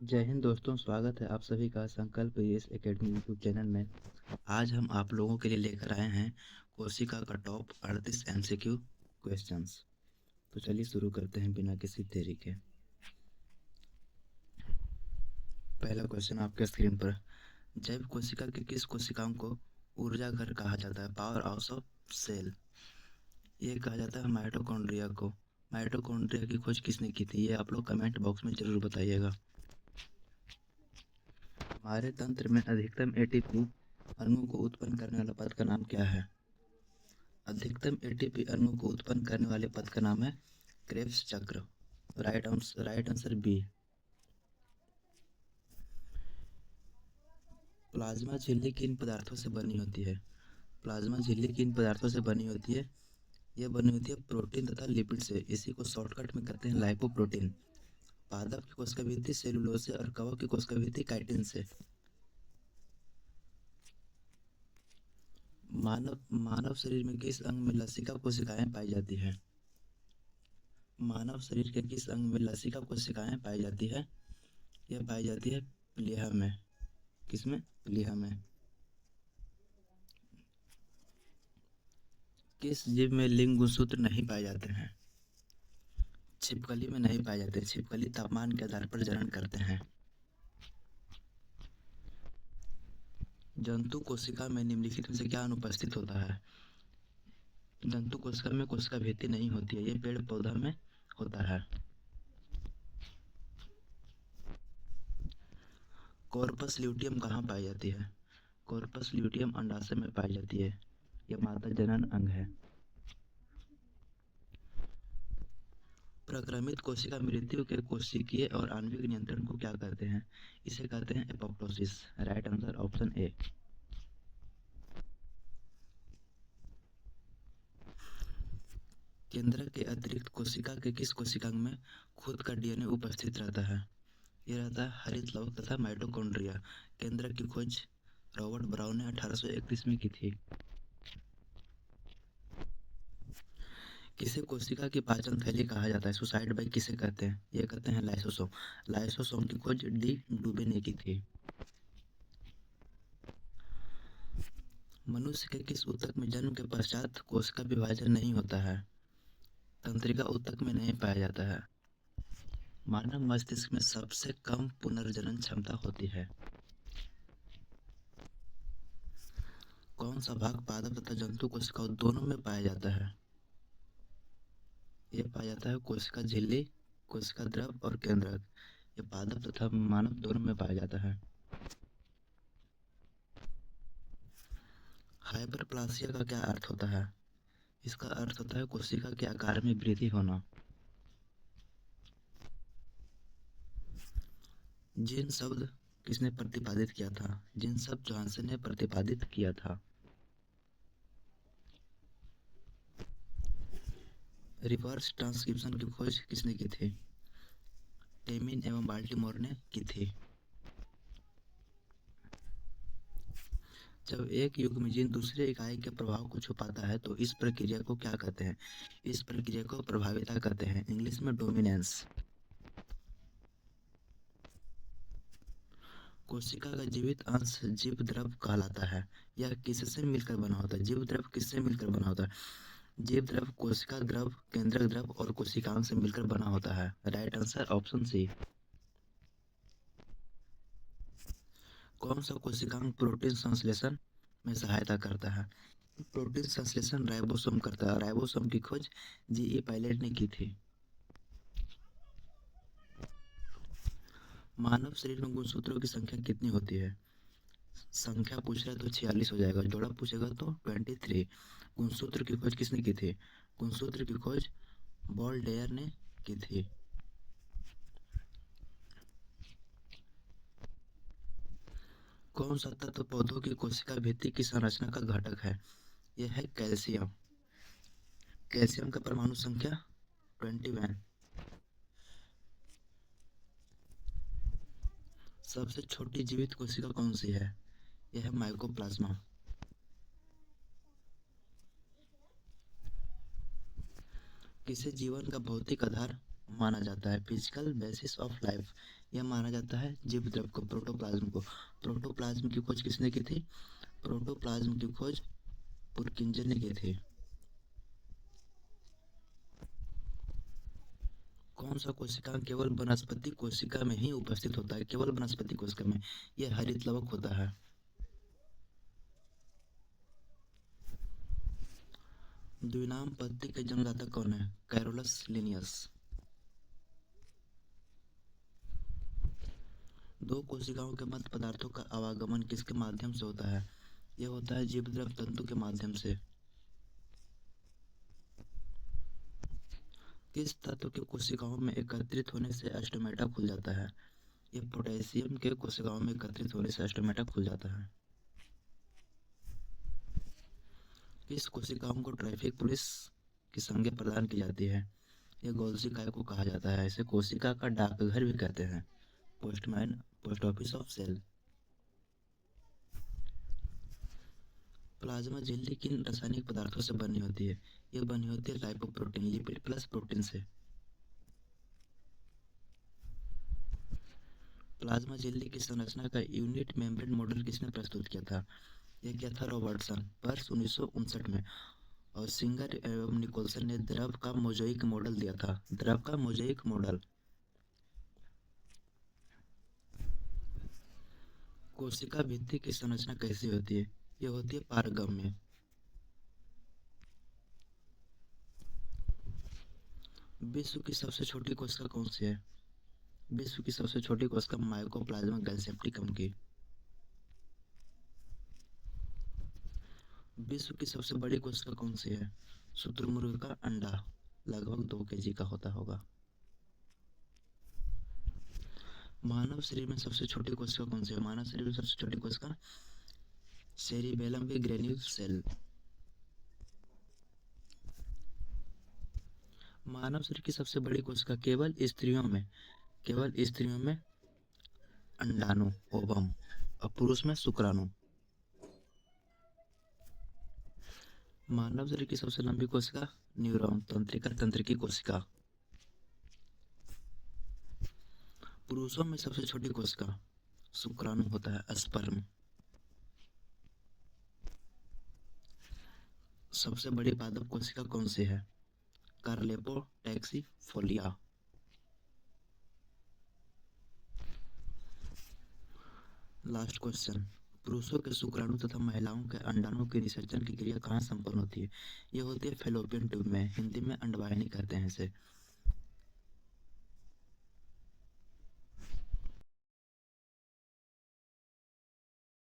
जय हिंद दोस्तों, स्वागत है आप सभी का संकल्प यस एकेडमी यूट्यूब चैनल में। आज हम आप लोगों के लिए लेकर आए हैं कोशिका का टॉप 38 एमसीक्यू क्वेश्चंस। तो चलिए शुरू करते हैं बिना किसी देरी के। पहला क्वेश्चन आपके स्क्रीन पर। जैव कोशिका के किस कोशिकाओं को ऊर्जा घर कहा जाता है, पावर हाउस ऑफ सेल? ये कहा जाता है माइटोकॉन्ड्रिया को। माइटोकॉन्ड्रिया की खोज किसने की थी, ये आप लोग कमेंट बॉक्स में जरूर बताइएगा। हमारे तंत्र में अधिकतम एटीपी अणुओं को उत्पन्न करने वाला पद का नाम क्या है? अधिकतम एटीपी अणुओं को उत्पन्न करने वाले पद का नाम है क्रेब्स चक्र। Right answer B. प्लाज्मा झिल्ली किन पदार्थों से बनी होती है? प्लाज्मा झिल्ली किन पदार्थों से बनी होती है? यह बनी होती है प्रोटीन तथा लिपिड से। इसी को शॉर्टकट में कहते हैं लाइपोप्रोटीन। पादप की कोशिका भित्ति सेलुलोज से और कवक की कोशिका भित्ति काइटिन से। मानव मानव शरीर में किस अंग में लसिका कोशिकाएं पाई जाती है? मानव शरीर के किस अंग में लसिका कोशिकाएं पाई जाती है? यह पाई जाती है प्लीहा में। किसमें? प्लीहा में। किस जीव में लिंग गुणसूत्र नहीं पाए जाते हैं? छिपकली में नहीं पाए जाते। छिपकली तापमान के आधार पर जनन करते हैं। जंतु कोशिका में निम्नलिखित में से क्या अनुपस्थित होता है? जंतु कोशिका में कोशिका भित्ति नहीं होती है, ये पेड़ पौधा में होता है। कॉर्पस ल्यूटियम कहाँ पाई जाती है? कॉर्पस ल्यूटियम अंडाशय में पाई जाती है। यह माता जनन अंग है। प्रक्रमित कोशिका मृत्यु के कोशिकीय और आणविक नियंत्रण को क्या कहते हैं? इसे कहते हैं apoptosis. Right answer option A. केंद्रक के अतिरिक्त कोशिका के किस कोशिकांग में खुद का डीएनए उपस्थित रहता है? यह रहता है हरित लवक तथा माइटोकॉन्ड्रिया। केंद्रक की खोज रॉबर्ट ब्राउन ने 1831 में की थी। किसे कोशिका की पाचन थैली कहा जाता है? सुसाइड बाइक किसे कहते हैं? ये कहते हैं लाइसोसोम। लाइसोसोम की खोज डी डुबे ने की थी। मनुष्य के किस ऊतक में जन्म के पश्चात कोशिका विभाजन नहीं होता है? तंत्रिका ऊतक में नहीं पाया जाता है। मानव मस्तिष्क में सबसे कम पुनर्जनन क्षमता होती है। कौन सा भाग पादप तथा जंतु कोशिकाओं दोनों में पाया जाता है? यह पाया जाता है कोशिका झिल्ली, कोशिका द्रव और केंद्रक। ये पादप तथा मानव दोनों में पाया जाता है। हाइपरप्लासिया का क्या अर्थ होता है? इसका अर्थ होता है कोशिका के आकार में वृद्धि होना। जिन शब्द किसने प्रतिपादित किया था? जिन शब्द जॉनसन ने प्रतिपादित किया था। रिवर्स ट्रांसक्रिप्शन की खोज किसने की थी? टेमिन एवं बाल्टीमोर ने की थी। जब एक युग्म जीन दूसरे इकाई के प्रभाव को छुपाता है तो इस प्रक्रिया को क्या कहते हैं? इस प्रक्रिया को प्रभाविता कहते हैं, इंग्लिश में डोमिनेंस। कोशिका का जीवित अंश जीव द्रव कहलाता है। यह किससे मिलकर बना होता है? जीव द्रव किससे मिलकर बना होता है? जीव द्रव कोशिका द्रव, केंद्रक द्रव और कोशिकांग से मिलकर बना होता है। Right answer option C. कौन सा कोशिकांग प्रोटीन संश्लेषण में सहायता करता है? प्रोटीन संश्लेषण राइबोसोम करता है। राइबोसोम की खोज जीई पायलट ने की थी। मानव शरीर में गुणसूत्रों की संख्या कितनी होती है? संख्या पूछ रहा है तो 46 हो जाएगा, जोड़ा पूछेगा तो 23। गुणसूत्र की खोज किसने की थी? गुणसूत्र की खोज बॉल्डेयर ने की थी। कौन सा तत्व पौधों की कोशिका भित्ति की संरचना का घटक है? यह है कैल्शियम। कैल्शियम का परमाणु संख्या 21। सबसे छोटी जीवित कोशिका कौन सी है? यह है माइकोप्लाज्मा। किसे जीवन का भौतिक आधार माना जाता है? Physical basis of life. यह माना जाता है जीव द्रव को, प्रोटोप्लाज्म को। प्रोटोप्लाज्म की खोज किसने की थी? प्रोटोप्लाज्म की खोज पुरकिंजर ने की थी। कौन सा कोशिकांग केवल वनस्पति कोशिका में ही उपस्थित होता है? केवल वनस्पति कोशिका में। यह हरित लवक होता है। द्विनाम पद्धति के जन्मदाता कौन है? Carolus Linnaeus. दो कोशिकाओं के मध्य पदार्थों का आवागमन किसके माध्यम से होता है? यह होता है जीवद्रव तंतु के माध्यम से। किस तत्व के कोशिकाओं में एकत्रित होने से स्टोमेटा खुल जाता है? यह पोटेशियम के कोशिकाओं में एकत्रित होने से स्टोमेटा खुल जाता है। किस कोशिकाओं को ट्रैफिक पुलिस की संज्ञा प्रदान की जाती है? यह गोल्जी काय को कहा जाता है। इसे कोशिका का डाकघर भी कहते हैं, postman, post office of cell. Plasma झिल्ली किन रासायनिक पदार्थों से बनी होती है? यह बनी होती है लाइपोप्रोटीन, लिपिड प्लस प्रोटीन से। प्लाज्मा झिल्ली की संरचना का यूनिट मेम्ब्रेन मॉडल किसने प्रस्तुत किया था? यह किया था रॉबर्टसन, वर्ष 1959 में। और सिंगर एवं निकोलसन ने द्रव का मोज़ेइक मॉडल दिया था। द्रव का मोज़ेइक मॉडल। कोशिका भित्ति की संरचना कैसी होती है? यह होती है पारगम्य। विश्व की सबसे छोटी कोशिका कौन सी है? विश्व की सबसे छोटी कोशिका माइकोप्लाज्मा गैलसेप्टिकम की। विश्व की सबसे बड़ी कोशिका कौन सी है? शुतुरमुर्ग का अंडा, लगभग 2 kg का होता होगा। मानव शरीर में सबसे छोटी कोशिका कौन सी है? मानव शरीर में सबसे छोटी कोशिका सेरिबेलम की ग्रेन्यूल सेल। मानव शरीर की सबसे बड़ी कोशिका केवल स्त्रियों में अंडाणु, ओवम, और पुरुष में शुक्राणु। मानव शरीर की सबसे लंबी कोशिका न्यूरॉन, तंत्रिका तंत्र की कोशिका। पुरुषों में सबसे छोटी कोशिका शुक्राणु होता है, स्पर्म। सबसे बड़ी पादप कोशिका कौन सी है? कार्लेपो टैक्सीफोलिया। Last question. पुरुषों के शुक्राणु तथा महिलाओं के अंडाणु के निषेचन की क्रिया कहाँ संपन्न होती है? यह होती है फैलोपियन ट्यूब में, हिंदी में अंडवाहिनी कहते हैं इसे।